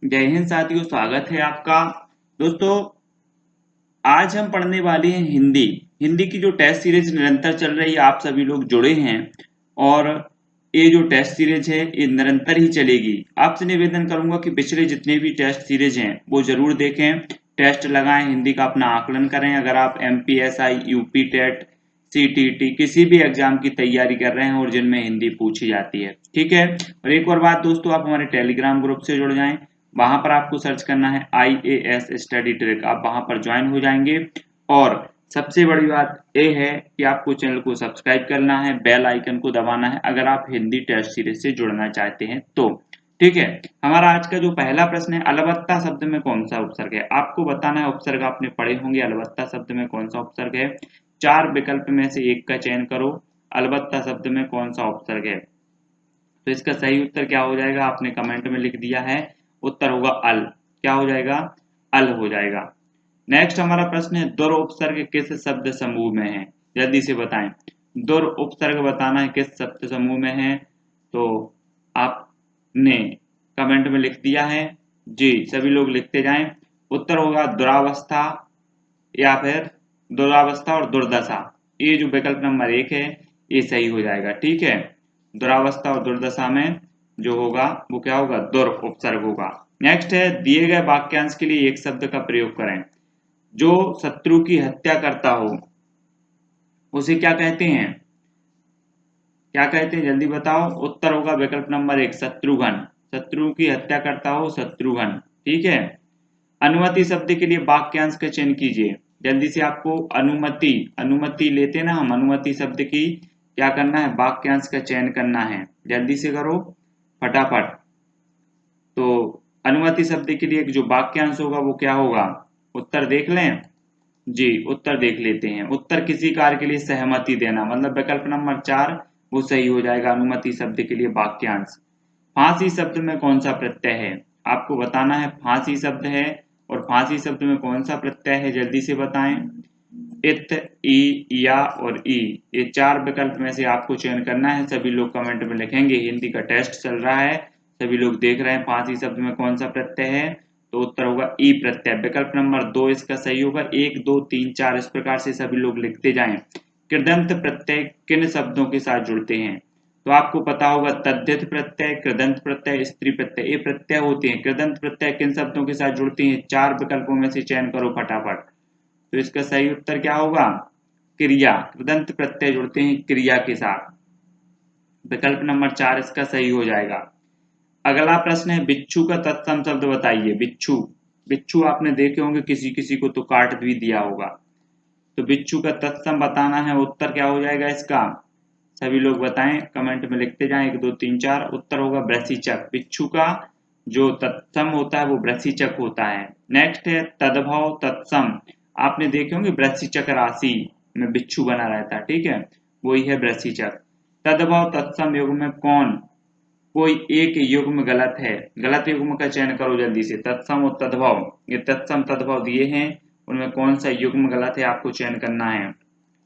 जय हिंद साथियों, स्वागत है आपका। दोस्तों, आज हम पढ़ने वाले हैं हिंदी। हिंदी की जो टेस्ट सीरीज निरंतर चल रही है, आप सभी लोग जुड़े हैं और ये जो टेस्ट सीरीज है ये निरंतर ही चलेगी। आपसे निवेदन करूंगा कि पिछले जितने भी टेस्ट सीरीज हैं वो जरूर देखें, टेस्ट लगाएं, हिंदी का अपना आकलन करें। अगर आप एमपीएसआई, यूपी टेट, सीटीटी किसी भी एग्जाम की तैयारी कर रहे हैं और जिनमें हिंदी पूछी जाती है, ठीक है। और एक और बात दोस्तों, आप हमारे टेलीग्राम ग्रुप से जुड़ जाएं। वहां पर आपको सर्च करना है IAS स्टडी ट्रिक, आप वहां पर ज्वाइन हो जाएंगे। और सबसे बड़ी बात यह है कि आपको चैनल को सब्सक्राइब करना है, बेल आइकन को दबाना है अगर आप हिंदी टेस्ट सीरीज से जुड़ना चाहते हैं तो, ठीक है। हमारा आज का जो पहला प्रश्न है, अलबत्ता शब्द में कौन सा उपसर्ग है। आपको बताना है, उपसर्ग आपने पढ़े होंगे, अलबत्ता शब्द में कौन सा उपसर्ग है। चार विकल्प में से एक का चयन करो, अलबत्ता शब्द में कौन सा उपसर्ग है। तो इसका सही उत्तर क्या हो जाएगा, आपने कमेंट में लिख दिया है, उत्तर होगा अल। क्या हो जाएगा, अल हो जाएगा। नेक्स्ट हमारा प्रश्न है, दुर उपसर्ग किस शब्द समूह में है। जल्दी से बताएं, दुर उपसर्ग बताना है किस शब्द समूह में है। तो आपने कमेंट में लिख दिया है जी, सभी लोग लिखते जाएं। उत्तर होगा दुरावस्था या फिर दुरावस्था और दुर्दशा। ये जो विकल्प नंबर एक है ये सही हो जाएगा, ठीक है। दुरावस्था और दुर्दशा में जो होगा वो क्या होगा, दुर उपसर्ग होगा। नेक्स्ट है, दिए गए वाक्यांश के लिए एक शब्द का प्रयोग करें। जो शत्रु की हत्या करता हो उसे क्या कहते हैं, क्या कहते हैं, जल्दी बताओ। उत्तर होगा विकल्प नंबर एक, शत्रुघ्न। शत्रु की हत्या करता हो शत्रुघ्न, ठीक है। अनुमति शब्द के लिए वाक्यांश का चयन कीजिए। जल्दी से आपको अनुमति, अनुमति लेते ना हम, अनुमति शब्द की क्या करना है, वाक्यांश का चयन करना है। जल्दी से करो फटाफट। तो अनुमति शब्द के लिए जो वाक्यांश होगा वो क्या होगा, उत्तर देख लें जी, उत्तर देख लेते हैं। उत्तर किसी कार्य के लिए सहमति देना, मतलब विकल्प नंबर चार वो सही हो जाएगा, अनुमति शब्द के लिए वाक्यांश। फांसी शब्द में कौन सा प्रत्यय है, आपको बताना है। फांसी शब्द है और फांसी शब्द में कौन सा प्रत्यय है, जल्दी से बताएं। इत, ई, या और ई, ये चार विकल्प में से आपको चयन करना है। सभी लोग कमेंट में लिखेंगे, हिंदी का टेस्ट चल रहा है, सभी लोग देख रहे हैं फांसी शब्द में कौन सा प्रत्यय है। तो उत्तर होगा ई प्रत्यय, विकल्प नंबर दो इसका सही होगा। एक, दो, तीन, चार इस प्रकार से सभी लोग लिखते जाएं। कृदंत प्रत्यय किन शब्दों के साथ जुड़ते हैं। तो आपको पता होगा, तद्धित प्रत्यय, कृदंत प्रत्यय, स्त्री प्रत्यय, ये प्रत्यय होते हैं। कृदंत प्रत्यय किन शब्दों के साथ जुड़ते हैं, चार विकल्पों में से चयन करो फटाफट। तो इसका सही उत्तर क्या होगा, क्रिया। कृदंत प्रत्यय जुड़ते हैं क्रिया के साथ, विकल्प नंबर चार इसका सही हो जाएगा। अगला प्रश्न है, बिच्छू का तत्सम शब्द बताइए। बिच्छू, बिच्छू आपने देखे होंगे, किसी किसी को तो काट भी दिया होगा। तो बिच्छू का तत्सम बताना है, उत्तर क्या हो जाएगा इसका, सभी लोग बताएं, कमेंट में लिखते जाएं, एक, दो, तीन, चार। उत्तर होगा वृश्चिचक। बिच्छू का जो तत्सम होता है वो वृश्चिचक होता है। नेक्स्ट है, तद्भव तत्सम, आपने देखे होंगे वृश्चिचक राशि में बिच्छू बना रहता है, ठीक है, वही है वृश्चिचक। तद्भव तत्सम युग्म में कौन, कोई एक युग्म गलत है, गलत युग्म का चयन करो जल्दी से। तत्सम और तद्भव, ये तत्सम तद्भव दिए हैं, उनमें कौन सा युग्म गलत है आपको चयन करना है।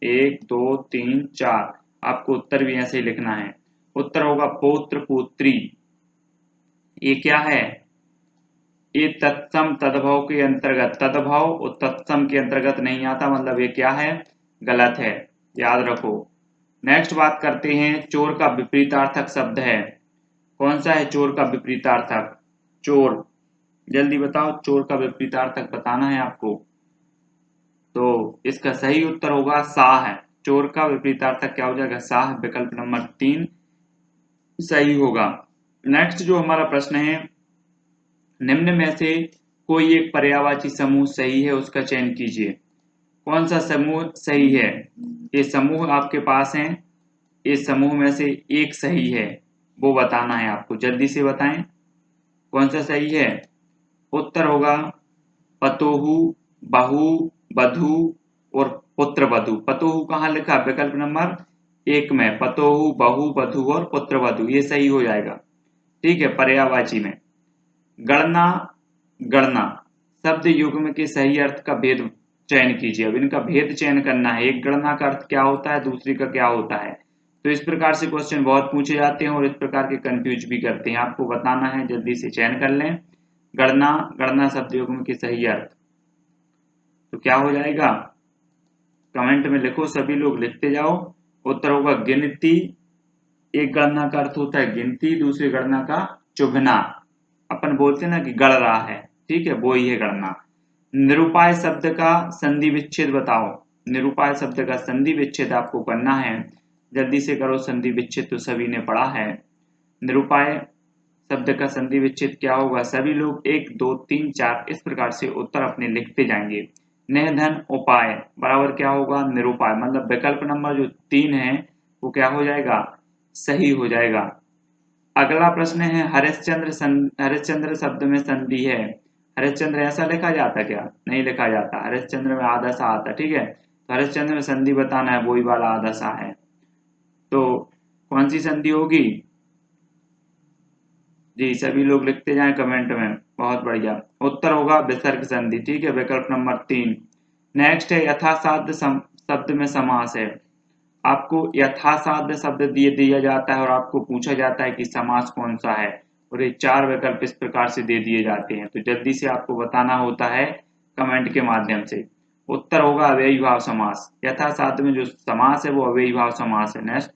एक, दो, तीन, चार, आपको उत्तर भी ऐसे ही लिखना है। उत्तर होगा पौत्र पुत्री। ये क्या है, ये तत्सम तद्भव के अंतर्गत, तद्भव और तत्सम के अंतर्गत नहीं आता, मतलब ये क्या है, गलत है, याद रखो। नेक्स्ट बात करते हैं, चोर का विपरीतार्थक शब्द है, कौन सा है चोर का विपरीतार्थक। चोर, जल्दी बताओ, चोर का विपरीतार्थक बताना है आपको। तो इसका सही उत्तर होगा साह है। चोर का विपरीतार्थक क्या हो जाएगा, साह, विकल्प नंबर तीन सही होगा। नेक्स्ट जो हमारा प्रश्न है, निम्न में से कोई एक पर्यायवाची समूह सही है, उसका चयन कीजिए। कौन सा समूह सही है, ये समूह आपके पास है, इस समूह में से एक सही है वो बताना है आपको, जल्दी से बताएं कौन सा सही है। उत्तर होगा पतोहु, बहु, बधु और पुत्र वधु। पतोहु कहाँ लिखा, विकल्प नंबर एक में, पतोहु, बहु, बधु और पुत्र वधु, ये सही हो जाएगा, ठीक है, पर्यायवाची में। गणना, गणना शब्द युग्म के सही अर्थ का भेद चयन कीजिए। अब इनका भेद चयन करना है, एक गणना का अर्थ क्या होता है, दूसरी का क्या होता है। तो इस प्रकार से क्वेश्चन बहुत पूछे जाते हैं और इस प्रकार के कंफ्यूज भी करते हैं, आपको बताना है, जल्दी से चयन कर लें। गणना, गणना शब्द युग्म की सही अर्थ। तो क्या हो जाएगा, कमेंट में लिखो, सभी लोग लिखते जाओ। उत्तर होगा गिनती। एक गणना का अर्थ होता है गिनती, दूसरी गणना का चुभना। अपन बोलते हैं ना कि गढ़ रहा है, ठीक है, वो ही है गणना। निरुपाय शब्द का संधि विच्छेद बताओ। निरुपाय शब्द का संधि विच्छेद आपको करना है, जल्दी से करो। संधि विच्छेद तो सभी ने पढ़ा है। निरुपाय शब्द का संधि विच्छेद क्या होगा, सभी लोग 1 2 3 4 इस प्रकार से उत्तर अपने लिखते जाएंगे। नह धन उपाय बराबर क्या होगा, निरुपाय, मतलब विकल्प नंबर जो 3 है वो क्या हो जाएगा, सही हो जाएगा। अगला प्रश्न है हरिश्चंद्र शब्द में संधि है। हरिश्चंद्र ऐसा लिखा जाता क्या, नहीं लिखा जाता। हरिश्चंद्र में आधा सा आता, ठीक है। तो हरिश्चंद्र में संधि बताना है, वही वाला आधा सा है। तो कौन सी संधि होगी जी, सभी लोग लिखते जाएं कमेंट में, बहुत बढ़िया। उत्तर होगा विसर्ग संधि, ठीक है, विकल्प नंबर 3। नेक्स्ट है यथासाध्य शब्द में समास है। आपको यथासाध्य शब्द दिया जाता है और आपको पूछा जाता है कि समास कौन सा है, और ये 4 विकल्प इस प्रकार से दे दिए जाते हैं। तो जल्दी से आपको बताना होता है कमेंट के माध्यम से। उत्तर होगा अव्ययी भाव समास। यथासाध्य में जो समास है वो अव्ययी भाव समास है। नेक्स्ट,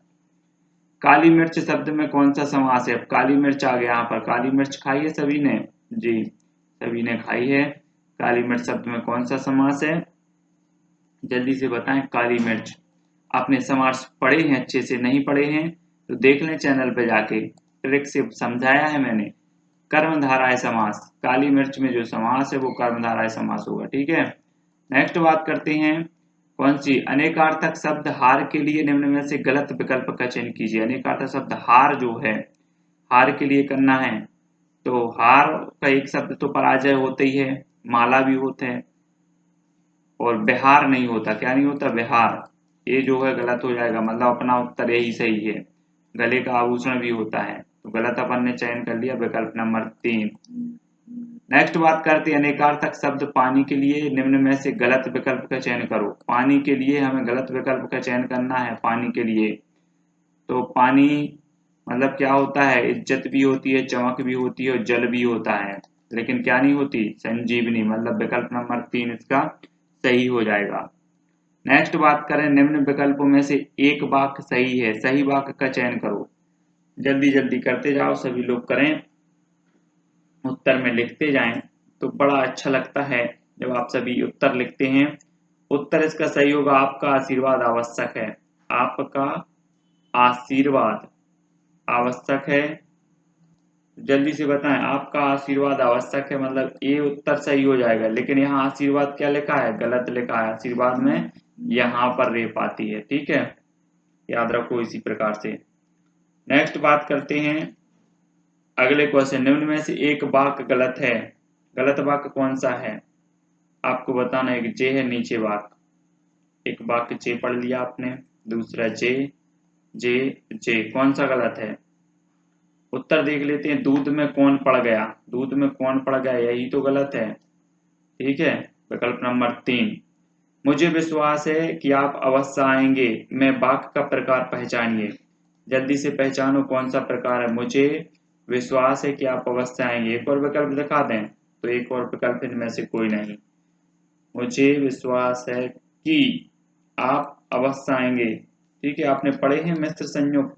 काली मिर्च शब्द में कौन सा समास है। अब काली मिर्च आ गया यहाँ पर। काली मिर्च खाई है सभी ने, जी सभी ने खाई है। काली मिर्च शब्द में कौन सा समास है, जल्दी से बताएं। काली मिर्च, आपने समास पढ़े हैं, अच्छे से नहीं पढ़े हैं तो देख लें चैनल पे जाके, ट्रिक से समझाया है मैंने। कर्मधारय समास, काली मिर्च में जो समास है वो कर्मधारय समास होगा, ठीक है। नेक्स्ट बात करते हैं, कौन सी, अनेकार्थक शब्द हार के लिए निम्न में से गलत विकल्प का चयन कीजिए। अनेकार्थक शब्द हार जो है, हार के लिए करना है। तो हार का एक शब्द तो पराजय होता ही है, माला भी होते हैं, और बिहार नहीं होता। क्या नहीं होता, बिहार। ये जो है गलत हो जाएगा, मतलब अपना उत्तर यही सही है। गले का आभूषण भी होता है, तो गलत अपन ने चयन कर लिया, विकल्प नंबर 3। नेक्स्ट बात करते हैं अनेकार्थक शब्द पानी के लिए निम्न में से गलत विकल्प का चयन करो। पानी के लिए हमें गलत विकल्प का चयन करना है। पानी के लिए, तो पानी मतलब क्या होता है, इज्जत भी होती है, चमक भी होती है और जल भी होता है, लेकिन क्या नहीं होती, संजीवनी। मतलब विकल्प नंबर 3 इसका सही हो जाएगा। नेक्स्ट बात करें, निम्न विकल्पों में से एक वाक्य सही है, सही वाक्य का चयन करो। जल्दी जल्दी करते जाओ, सभी लोग करें, उत्तर में लिखते जाएं। तो बड़ा अच्छा लगता है जब आप सभी उत्तर लिखते हैं। उत्तर इसका सही होगा, आपका आशीर्वाद आवश्यक है। आपका आशीर्वाद आवश्यक है। जल्दी से बताएं, आपका आशीर्वाद आवश्यक है, मतलब ये उत्तर सही हो जाएगा। लेकिन यहाँ आशीर्वाद क्या लिखा है, गलत लिखा है। आशीर्वाद में यहाँ पर रेप आती है, ठीक है, याद रखो इसी प्रकार से। नेक्स्ट बात करते हैं अगले क्वेश्चन, निम्न में से एक वाक्य गलत है। गलत वाक्य कौन सा है आपको बताना है। एक जे है नीचे वाक्य, एक वाक्य जे पढ़ लिया आपने, दूसरा जे जे जे, कौन सा गलत है। उत्तर देख लेते हैं, दूध में कौन पड़ गया। दूध में कौन पड़ गया, यही तो गलत है, ठीक है, विकल्प नंबर 3। मुझे विश्वास है कि आप अवश्य आएंगे, मैं वाक्य का प्रकार पहचानिए। जल्दी से पहचानो कौन सा प्रकार है। मुझे विश्वास है कि आप अवश्य आएंगे, एक और विकल्प दिखा दें तो एक और विकल्प इनमें से कोई नहीं। मुझे विश्वास है कि आप अवश्य आएंगे, ठीक है, आपने पढ़े हैं मिश्र संयुक्त।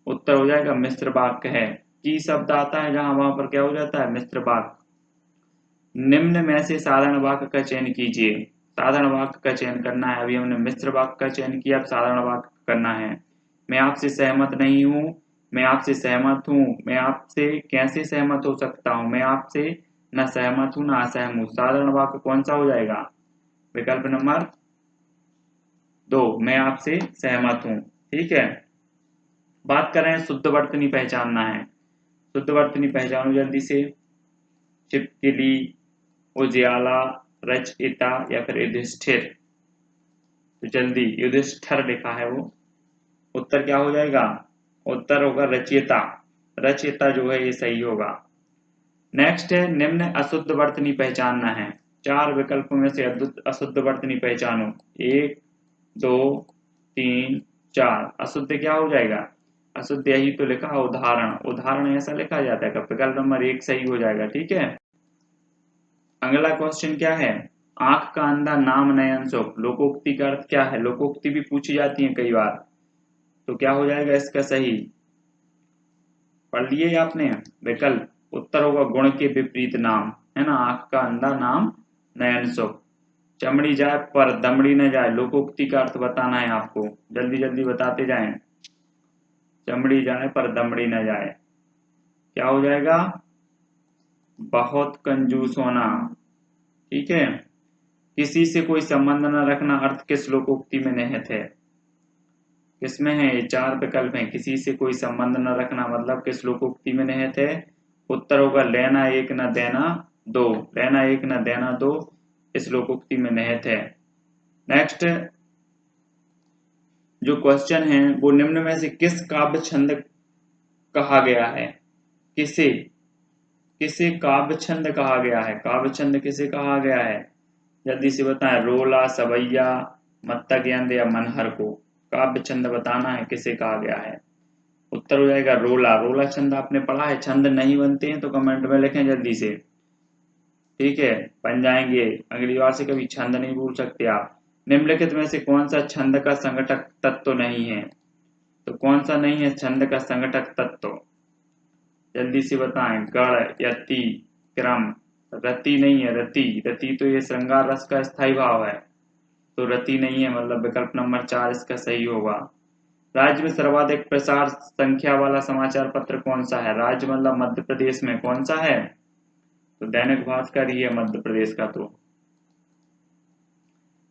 उत्तर हो जाएगा मिश्र वाक्य है। की शब्द आता है जहां, वहां पर क्या हो जाता है, मिश्र वाक्य। निम्न में से साधारण वाक्य का चयन कीजिए। साधारण वाक्य का चयन करना है। अभी हमने मिश्र वाक्य का चयन किया, अब साधारण वाक्य करना है। मैं आपसे सहमत नहीं हूँ, मैं आपसे सहमत हूँ, मैं आपसे कैसे सहमत हो सकता हूँ, मैं आपसे न सहमत हूँ न असहमत हूँ। साधारण वाक्य कौन सा हो जाएगा, विकल्प नंबर 2, मैं आपसे सहमत हूँ, ठीक है। बात कर रहे हैं शुद्ध वर्तनी पहचानना है। शुद्ध वर्तनी पहचानो जल्दी से। छिपकली, उजियाला, रचयिता या फिर युधिष्ठिर। तो जल्दी, युधिष्ठिर लिखा है वो, उत्तर क्या हो जाएगा, उत्तर होगा रचयिता। रचयिता जो है ये सही होगा। नेक्स्ट है निम्न अशुद्ध वर्तनी पहचानना है। 4 विकल्पों में से अशुद्ध वर्तनी पहचानो। 1 2 3 4। अशुद्ध क्या हो जाएगा, अशुद्ध यही तो लिखा, उदाहरण। उदाहरण ऐसा लिखा जाता है, विकल्प नंबर 1 सही हो जाएगा, ठीक है। अगला क्वेश्चन क्या है, आंख का अंधा नाम नयन सुख, लोकोक्ति का अर्थ क्या है? लोकोक्ति भी पूछी जाती है कई बार, तो क्या हो जाएगा इसका सही? पढ़ लिए आपने विकल्प, उत्तर होगा गुण के विपरीत नाम, है ना, आंख का अंधा नाम नयन सुख। चमड़ी जाए पर दमड़ी न जाए, लोकोक्ति का अर्थ बताना है आपको, जल्दी जल्दी बताते जाएं। चमड़ी जाए पर दमड़ी न जाए, क्या हो जाएगा? बहुत कंजूस होना। ठीक है, किसी से कोई संबंध न रखना अर्थ किस लोकोक्ति में निहित है? किसमें है? ये चार विकल्प हैं। किसी से कोई संबंध न रखना मतलब किस लोकोक्ति में निहित है? उत्तर होगा लेना एक न देना दो, लेना एक न देना दो इस लोकोक्ति में निहित है। नेक्स्ट जो क्वेश्चन है वो निम्न में से किस काव्य छंद कहा गया है? किसे किसे काव्य छंद कहा गया है? काव्य छंद किसे कहा गया है? जल्दी से बताएं। रोला, सवैया, मत्तज्ञंद या मनहर को काव्य छंद बताना है किसे कहा गया है। उत्तर हो जाएगा रोला। रोला छंद आपने पढ़ा है? छंद नहीं बनते हैं तो कमेंट में लिखें जल्दी से, ठीक है, बन जाएंगे। अगली बार से कभी छंद नहीं भूल सकते आप। निम्नलिखित में से कौन सा छंद का संगठक तत्व नहीं है? तो कौन सा नहीं है छंद का संगठक तत्व? जल्दी से बताएं। गढ़, यति, क्रम। रति नहीं है, रति। रति तो ये श्रृंगार रस का स्थायी भाव है, तो रति नहीं है, मतलब विकल्प नंबर 4 इसका सही होगा। राज्य में सर्वाधिक प्रसार संख्या वाला समाचार पत्र कौन सा है? राज्य मतलब मध्य प्रदेश में कौन सा है? तो दैनिक भास्कर ही है मध्य प्रदेश का। तो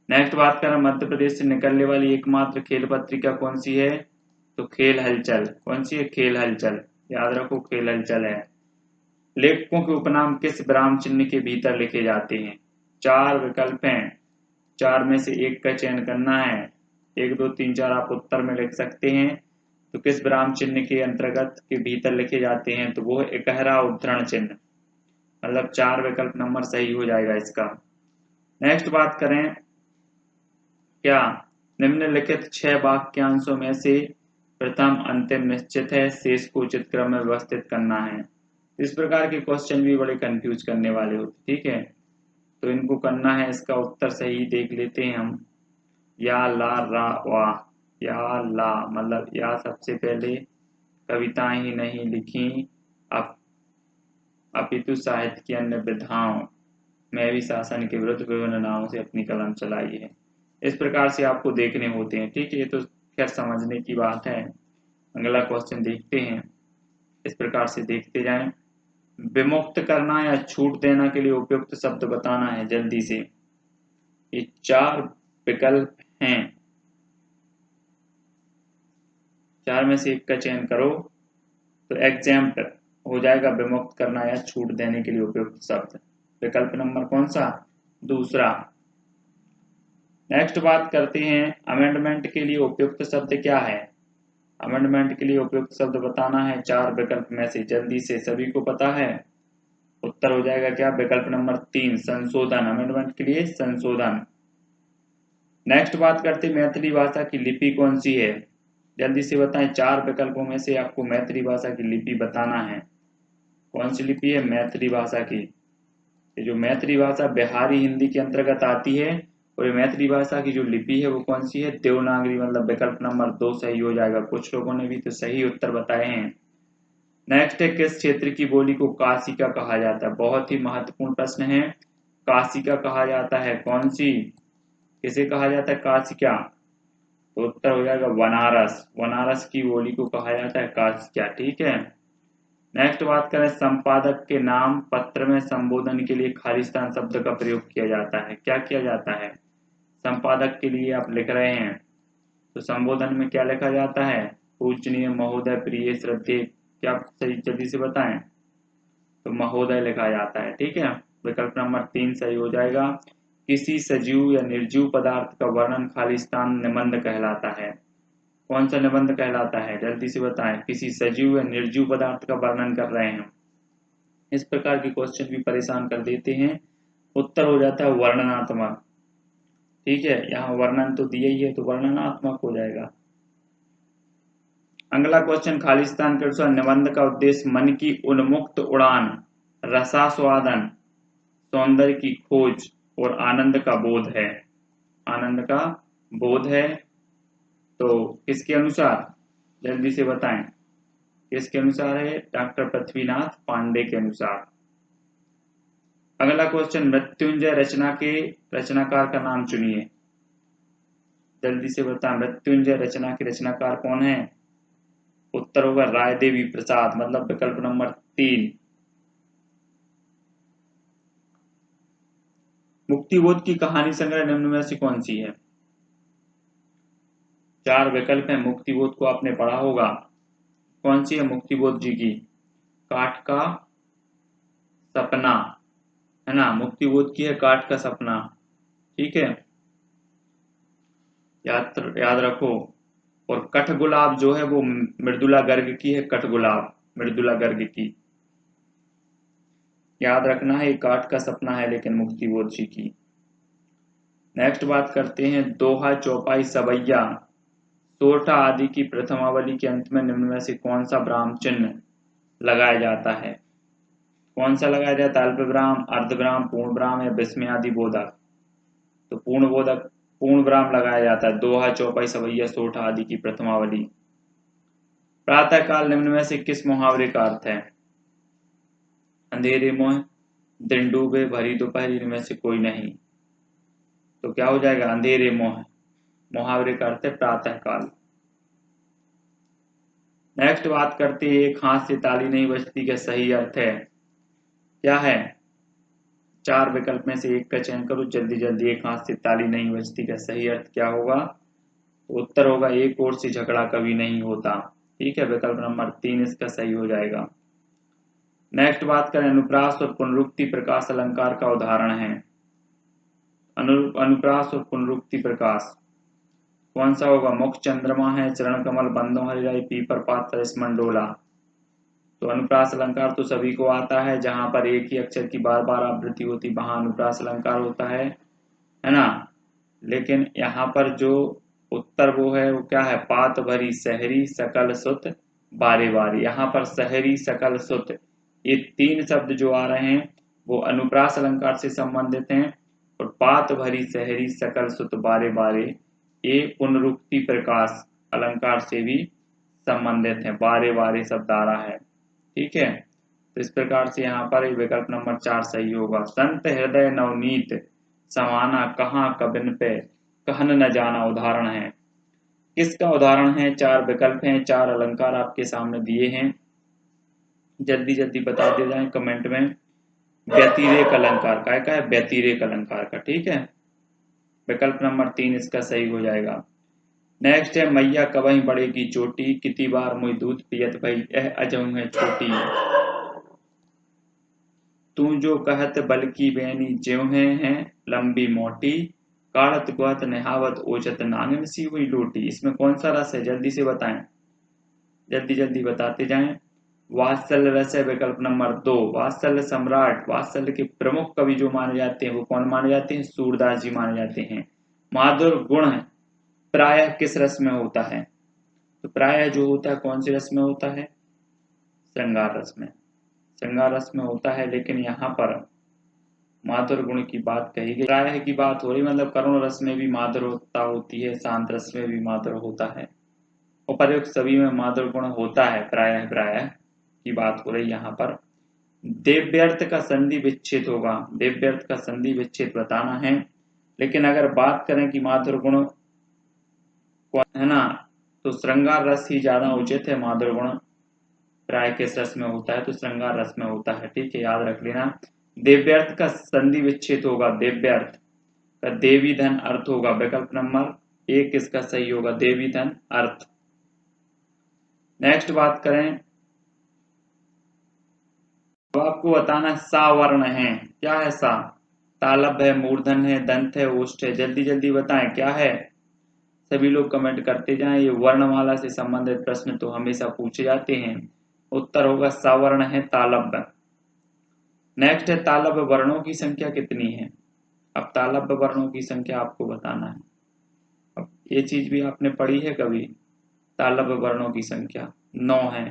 नेक्स्ट बात करें, मध्य प्रदेश से निकलने वाली एकमात्र खेल पत्रिका कौन सी है? तो खेल हलचल। कौन सी है? खेल हलचल, याद रखो खेल हलचल है। लेखकों के उपनाम किस विराम चिन्ह के भीतर लिखे जाते हैं? चार विकल्प हैं, चार में से एक का चयन करना है। 1 2 3 4 आप उत्तर में लिख सकते हैं। तो किस विराम चिन्ह के अंतर्गत के भीतर लिखे जाते हैं? तो वो इकहरा उद्धरण चिन्ह, मतलब 4 विकल्प नंबर सही हो जाएगा इसका। नेक्स्ट बात करें, क्या निम्नलिखित 6 वाक्यांशों में से प्रथम अंतिम निश्चित है, शेष को उचित क्रम में व्यवस्थित करना है? इस प्रकार के क्वेश्चन भी बड़े कंफ्यूज करने वाले होते, ठीक है, तो इनको करना है। इसका उत्तर सही देख लेते हैं हम। या, ला, रा, वा। या, ला मतलब या सबसे पहले कविताएं ही नहीं लिखी, अपितु साहित्य की अन्य विधाओं में भी शासन के विरुद्ध विभिन्न नामों से अपनी कलम चलाई है। इस प्रकार से आपको देखने होते हैं, ठीक है, ये तो खैर समझने की बात है। अगला क्वेश्चन देखते हैं, इस प्रकार से देखते जाएं। विमुक्त करना या छूट देना के लिए उपयुक्त शब्द बताना है, जल्दी से। ये 4 विकल्प हैं, 4 में से एक का चयन करो। तो एग्जेम्प्ट हो जाएगा विमुक्त करना या छूट देने के लिए उपयुक्त शब्द, विकल्प नंबर कौन सा? दूसरा। नेक्स्ट बात करते हैं, अमेंडमेंट के लिए उपयुक्त शब्द क्या है? अमेंडमेंट के लिए उपयुक्त शब्द बताना है 4 विकल्प में से, जल्दी से, सभी को पता है। उत्तर हो जाएगा क्या? विकल्प नंबर 3 संशोधन। अमेंडमेंट के लिए संशोधन। नेक्स्ट बात करते हैं, मैथिली भाषा की लिपि कौन सी है? जल्दी से बताएं, 4 विकल्पों में से आपको मैथिली भाषा की लिपि बताना है। कौन सी लिपि है? मैथिली भाषा की। ये जो मैथिली भाषा बिहारी हिंदी के अंतर्गत आती है, और ये मैथिली भाषा की जो लिपि है वो कौन सी है? देवनागरी, मतलब विकल्प नंबर 2 सही हो जाएगा। कुछ लोगों ने भी तो सही उत्तर बताए हैं। नेक्स्ट है, किस क्षेत्र की बोली को काशिका कहा जाता है? बहुत ही महत्वपूर्ण प्रश्न है। काशिका कहा जाता है, कौन सी, किसे कहा जाता है काशिका? तो उत्तर हो जाएगा बनारस। बनारस की बोली को कहा जाता है काशिका, ठीक है। नेक्स्ट बात करें, संपादक के नाम पत्र में संबोधन के लिए खालिस्तान शब्द का प्रयोग किया जाता है, क्या किया जाता है? संपादक के लिए आप लिख रहे हैं तो संबोधन में क्या लिखा जाता है? पूजनीय, महोदय, प्रिय, श्रद्धेय, क्या सही, जल्दी से बताएं। तो महोदय लिखा जाता है, ठीक है, विकल्प नंबर 3 सही हो जाएगा। किसी सजीव या निर्जीव पदार्थ का वर्णन खालिस्तान निबंध कहलाता है, कौन सा निबंध कहलाता है? जल्दी से बताएं। किसी सजीव या निर्जीव पदार्थ का वर्णन कर रहे हैं। इस प्रकार के क्वेश्चन भी परेशान कर देते हैं। उत्तर हो जाता है वर्णनात्मक, ठीक है, यहाँ वर्णन तो दिया ही है तो वर्णनात्मक हो जाएगा। अगला क्वेश्चन, खालिस्तान के अनुसार निबंध का उद्देश्य मन की उन्मुक्त उड़ान, रसास्वादन, सौंदर्य की खोज और आनंद का बोध है। आनंद का बोध है तो किसके अनुसार, जल्दी से बताएं, किसके अनुसार है? डॉक्टर पृथ्वीनाथ पांडे के अनुसार। अगला क्वेश्चन, मृत्युंजय रचना के रचनाकार का नाम चुनिए। जल्दी से बताएं, मृत्युंजय रचना के रचनाकार कौन है? उत्तर होगा राय देवी प्रसाद, मतलब विकल्प नंबर 3। मुक्तिबोध की कहानी संग्रह निम्न में से कौन सी है? 4 विकल्प है, मुक्तिबोध को आपने पढ़ा होगा। कौन सी है मुक्तिबोध जी की? काठ का सपना, है ना, मुक्तिबोध की है काठ का सपना। ठीक है, याद रखो। और कठगुलाब जो है वो मृदुला गर्ग की है, कठगुलाब मृदुला गर्ग की, याद रखना है। काठ का सपना है लेकिन मुक्तिबोध जी की। नेक्स्ट बात करते हैं, दोहा, चौपाई, सवैया, सोरठा आदि की प्रथमावली के अंत में निम्न में से कौन सा विराम चिन्ह लगाया जाता है? कौन सा लगाया जाता है? अल्पविराम, अर्धविराम, पूर्ण विराम या विस्मयादि बोधक? तो पूर्ण विराम लगाया जाता है। दोहा, चौपाई, सवैया, सोरठा आदि की प्रथमावली। प्रातः काल निम्न में से किस मुहावरे का अर्थ है? अंधेरे मोह, दिन डूबे, भरी दोपहर, इनमें से कोई नहीं। तो क्या हो जाएगा? अंधेरे मोह मुहावरे का अर्थ है प्रातः काल। नेक्स्ट बात करते हैं, एक हाथ से ताली नहीं बजती का सही अर्थ है क्या है? 4 विकल्प में से एक का चयन करो जल्दी जल्दी। एक हाथ से ताली नहीं बजती का सही अर्थ क्या होगा? तो उत्तर होगा एक ओर से झगड़ा कभी नहीं होता। ठीक है, विकल्प नंबर 3 इसका सही हो जाएगा। नेक्स्ट बात करें, अनुप्रास और पुनरुक्ति प्रकाश अलंकार का उदाहरण है। अनुप्रास और पुनरुक्ति प्रकाश कौन सा होगा? मुख चंद्रमा है, चरण कमल, बंदो हरिराई, पीपर पात्र, स्मंडोला। तो अनुप्रास अलंकार तो सभी को आता है, जहां पर एक ही अक्षर की बार बार आवृत्ति होती वहां अनुप्रास अलंकार होता है ना। लेकिन यहाँ पर जो उत्तर वो है वो क्या है? पात भरी सहरी सकल सुत बारे बारे। यहाँ पर सहरी, सकल, सुत, ये 3 शब्द जो आ रहे हैं वो अनुप्रास अलंकार से संबंधित हैं। और पात भरी सहरी सकल सुत बारे बारे ये पुनरुक्ति प्रकाश अलंकार से भी संबंधित है। बारे बारे शब्द आ रहा है। ठीक है, तो इस प्रकार से यहाँ पर विकल्प नंबर 4 सही होगा। संत हृदय नवनीत समाना कहाँ कबिन पे कहन न जाना उदाहरण है। किसका उदाहरण है? 4 विकल्प हैं, 4 अलंकार आपके सामने दिए हैं, जल्दी जल्दी बता दिए जाए कमेंट में। व्यतिरेक अलंकार का है? व्यतिरेक अलंकार का। ठीक है, विकल्प नंबर 3 इसका सही हो जाएगा। नेक्स्ट है, मैया कबही बढ़ेगी चोटी, कितनी बार मुई दूध पियत भई, यह अजहू है छोटी। तू जो कहत बल की बेनी ज्यों है लंबी मोटी, काढ़त गुहत नहावत ओचत नांगन सी हुई लोटी। इसमें कौन सा रस है? जल्दी से बताएं, जल्दी जल्दी बताते जाएं। वात्सल्य रस है, विकल्प नंबर 2। वात्सल्य सम्राट, वात्सल्य के प्रमुख कवि जो माने जाते हैं वो कौन माने जाते हैं? सूरदास जी माने जाते हैं। माधुर गुण प्रायः किस रस में होता है? तो प्रायः जो होता है कौन से रस में होता है? श्रृंगार रस में, श्रृंगार रस में होता है। लेकिन यहाँ पर माधुर गुण की बात कही गई, प्रायः की बात हो रही, मतलब करुण रस में भी माधुरता होती है, शांत रस में भी माधुर होता है, उपर्युक्त सभी में माधुर गुण होता है। प्रायः प्रायः की बात हो रही यहाँ पर। देव्यर्थ का संधि विच्छेद होगा, देव्यर्थ का संधि विच्छेद बताना है। लेकिन अगर बात करें कि माधुर गुण है ना, तो श्रृंगार रस ही ज्यादा उचित है। माधुर गुण प्राय किस रस में होता है? तो श्रृंगार रस में होता है। ठीक है, याद रख लेना। देव्यर्थ का संधि विच्छेद होगा, देव्यर्थ का देवी धन अर्थ होगा। विकल्प नंबर 1 इसका सही होगा, देवी धन अर्थ। नेक्स्ट बात करें, तो आपको बताना सा वर्ण है, क्या है सा? तालब है, मूर्धन है, दंत है, ओष्ठ है, जल्दी जल्दी बताएं क्या है? सभी लोग कमेंट करते जाएं। ये वर्णमाला से संबंधित प्रश्न तो हमेशा पूछे जाते हैं। उत्तर होगा सवर्ण है, तालब्य। नेक्स्ट है, तालब्य वर्णों की संख्या कितनी है? अब तालब्य वर्णों की संख्या आपको बताना है। अब ये चीज भी आपने पढ़ी है कभी? तालब्य वर्णों की संख्या 9 है।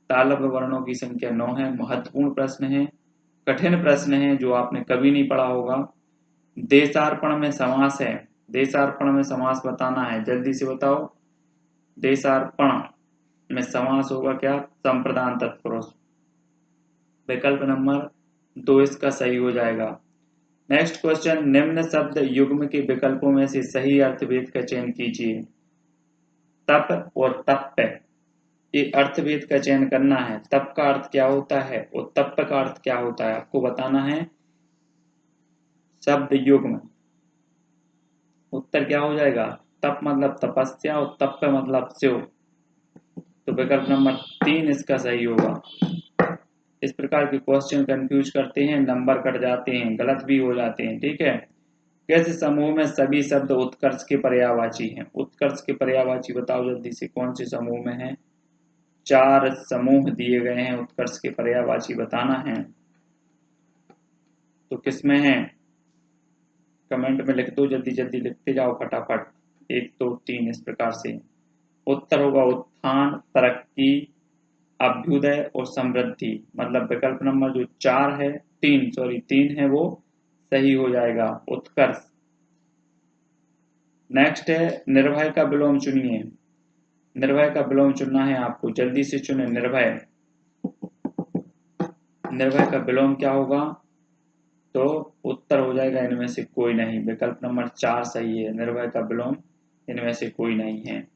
तालब्य वर्णों की संख्या 9 है। महत्वपूर्ण प्रश्न है, कठिन प्रश्न है जो आपने कभी नहीं पढ़ा होगा। देशार्पण में समास है, देशार्पण में समास बताना है, जल्दी से बताओ। देशार्पण में समास होगा क्या? संप्रदान तत्पुरुष। विकल्प नंबर 2 इसका सही हो जाएगा। नेक्स्ट क्वेश्चन, निम्न शब्द युग्म के विकल्पों में से सही अर्थभेद का चयन कीजिए। तप और तप्प, ये अर्थभेद का चयन करना है। तप का अर्थ क्या होता है और तप्प का अर्थ क्या होता है, आपको बताना है। शब्द युग्म, उत्तर क्या हो जाएगा? तप मतलब तपस्या और तप्प मतलब शिव। तो विकल्प नंबर 3 इसका सही होगा। इस प्रकार के क्वेश्चन कंफ्यूज करते हैं, नंबर कट जाते हैं, गलत भी हो जाते हैं, ठीक है। किस समूह में सभी शब्द उत्कर्ष के पर्यायवाची हैं? उत्कर्ष के पर्यायवाची बताओ जल्दी से, कौन से समूह में है? 4 समूह दिए गए हैं, उत्कर्ष के पर्यायवाची बताना है। तो किसमें है? कमेंट में लिख दो, जल्दी जल्दी लिखते जाओ फटाफट, 1 2 3 इस प्रकार से। उत्तर होगा उत्थान, तरक्की, अभ्युदय और समृद्धि। मतलब विकल्प नंबर जो 3 है वो सही हो जाएगा, उत्कर्ष। नेक्स्ट है निर्भय का विलोम चुनिए। निर्भय का विलोम चुनना है आपको, जल्दी से चुने। निर्भय, निर्भय का विलोम क्या होगा? तो उत्तर हो जाएगा इनमें से कोई नहीं। विकल्प नंबर 4 सही है, निर्भय का विलोम इनमें से कोई नहीं है।